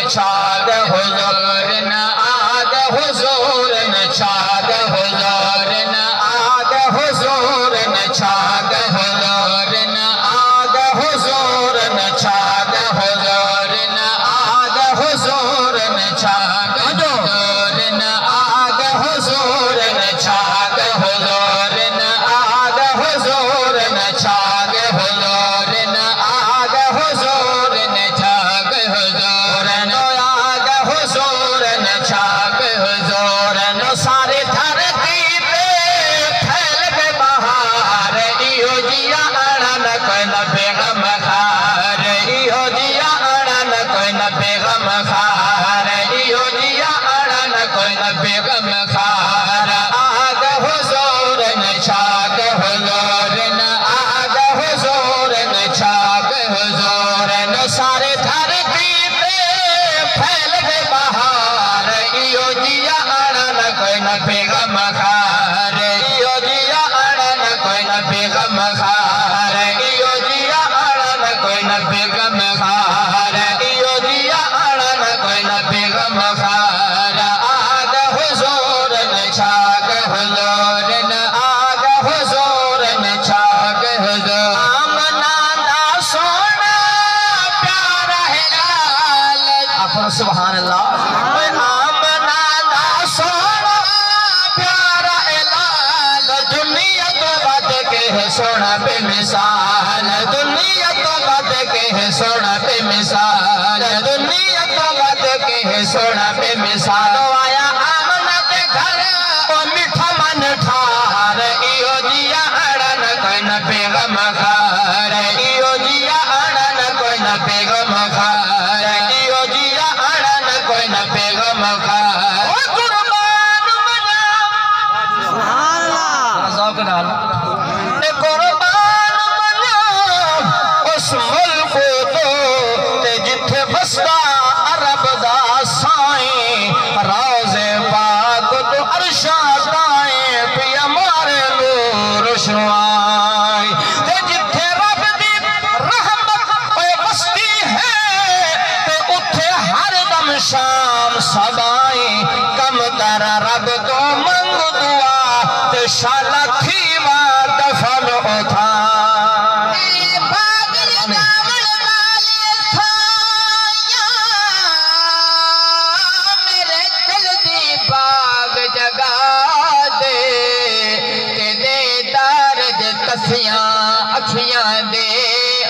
छाग हुजूर न आग हुजूर न छाग हुजूर न आग हुजूर न छाग हुजूर न आग हुजूर न छाग हुजूर न आग हुजूर न छाग हुजूर न आग हुजूर न छाग हुजूर न आग हुजूर न छाग हुजूर न आग हुजूर न छाग हुजूर न आग हुजूर न छाग हुजूर न सारे धरती पे फैल के बहार इहो जिया अड़न कोई न बेगम खार इहो जिया अड़न कोई न बेगम खार इहो जिया अड़न कोई न बेगम खार आग हुजूर न छाग हुजूर न आग हुजूर न छाग हुजूर न सारे धरती पे फैल के बहार इहो जिया अड़न कोई न बेगम खार इहो जिया अड़न कोई न बेगम खार इहो जिया अड़न कोई न बेगम खार इहो जिया अड़न कोई न बेगम खार आग हुजूर न छाग हुजूर न आग हुजूर न छाग हुजूर आमना दा सोना प्यारा है लाल अपना सुभान अल्लाह आमना दा सोना प्यारा है लाल दुनिया तो बात के है सोना बेमिसाल दुनिया तो बात के है सोना बेमिसाल दुनिया तो बात के है सोना बेमिसाल आया आमना के घर ओ मीठा मन ठार इहो जिया अड़न कोई न बेगम खार इहो जिया अड़न कोई न बेगम खार इहो जिया अड़न कोई न बेगम खार ओ कुर्बान मना सुभान अल्लाह ज़ौक़ नाल ए कुर्बान मना उस मुल्क तो ते जिथे बसदा अरब दा साईं रोज़े पाक तो अरशा ताए पिया मारे नूर शुआई ते जिथे रब दी रहमत ओए बसती है ते उथे हर दम शाम सदाई कम कर रब तो मंग दुआ ते शाला थीवा दफन उठा बाग जगा दे ते दे दर्द कसियां अखियां दे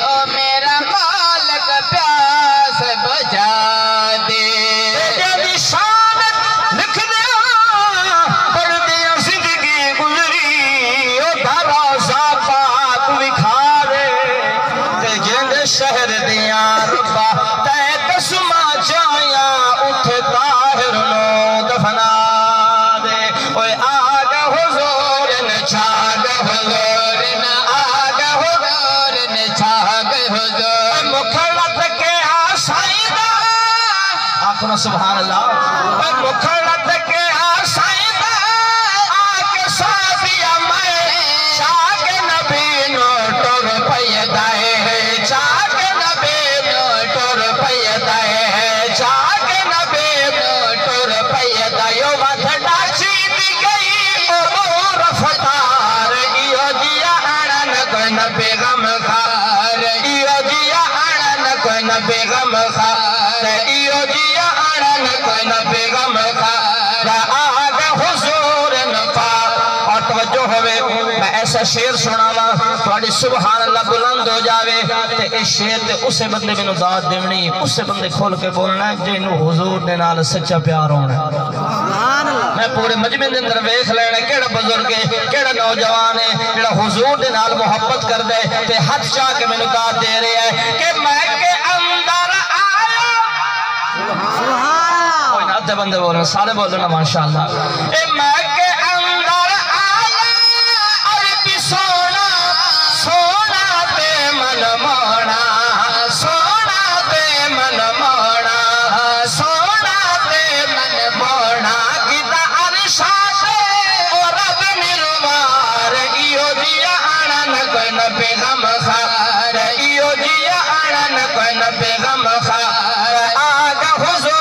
ओ मेरा मालिक प्यास बुझा दे तेरी शान लिख दिया पढ़ दिया जिंदगी गुजरी ओ धारा सा पाक विखारे ते जिंद शहर दिया रब्बा तै कसमा जाया उठ ताहिर नो दफना दे ओए आग हुजूर न छाग हुजूर न आग हुजूर न छाग हुजूर मुखलत के आसाइदा आखो सुभान अल्लाह ओए मुखलत के आसाइदा आके साफिया मैं छाग नबी नो टोर पैदा है छाग नबी नो टोर पैदा है छाग नबी नो टोर पैदा यो वध डाची दी गई ओ रफ्तार इहो जिया अड़न कोई न बेगम खार इहो जिया अड़न कोई न बेगम खार इहो जिया अड़न कोई न बेगम खार आग हुजूर न पा और तवज्जो होवे मैं ऐसा शेर सुनावा थोड़ी सुभान अल्लाह बुलंद हो जावे ते इस शेर ते उसे बंदे मैनू दाद देवनी उसे बंदे खोल के बोलना जिन्हों हुजूर दे नाल सच्चा प्यार होना मैं पूरे मजमे दे अंदर वेख लेना केड़ा बुजुर्ग है केड़ा नौजवान है जेड़ा हुजूर दे नाल मोहब्बत करदा है ते हाथ चाह के मैनू दाद दे रहा है कि मैं के अंदर आया सुभान कोई ना अद्धे बंदे बोल रहे सारे बोल रहे माशाअल्लाह ए मैं के अंदर आया अरे सोना सोना ते मन मोना सोना ते मन मोना सोना ते मन मोना गीता अरशा से ओ रब निर्वार इहो जिया अड़न कोई न बेगम खार इहो जिया अड़न कोई न बेगम खार आग हुजूर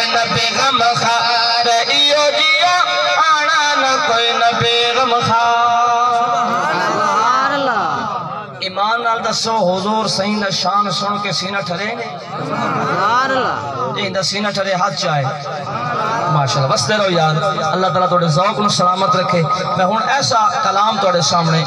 कोई नबी गम खार इयो जिया आना न कोई नबी गम खार। ईमान नाल दसो हुजूर सही दा शान सुन के सीना ठरे इंदा सीना ठरे हाथ चाहे माशाअल्लाह। बसते रहो यार, अल्लाह ताला थोड़े ज़ौक़ नूं सलामत रखे। मैं हुण ऐसा कलाम थोड़े सामने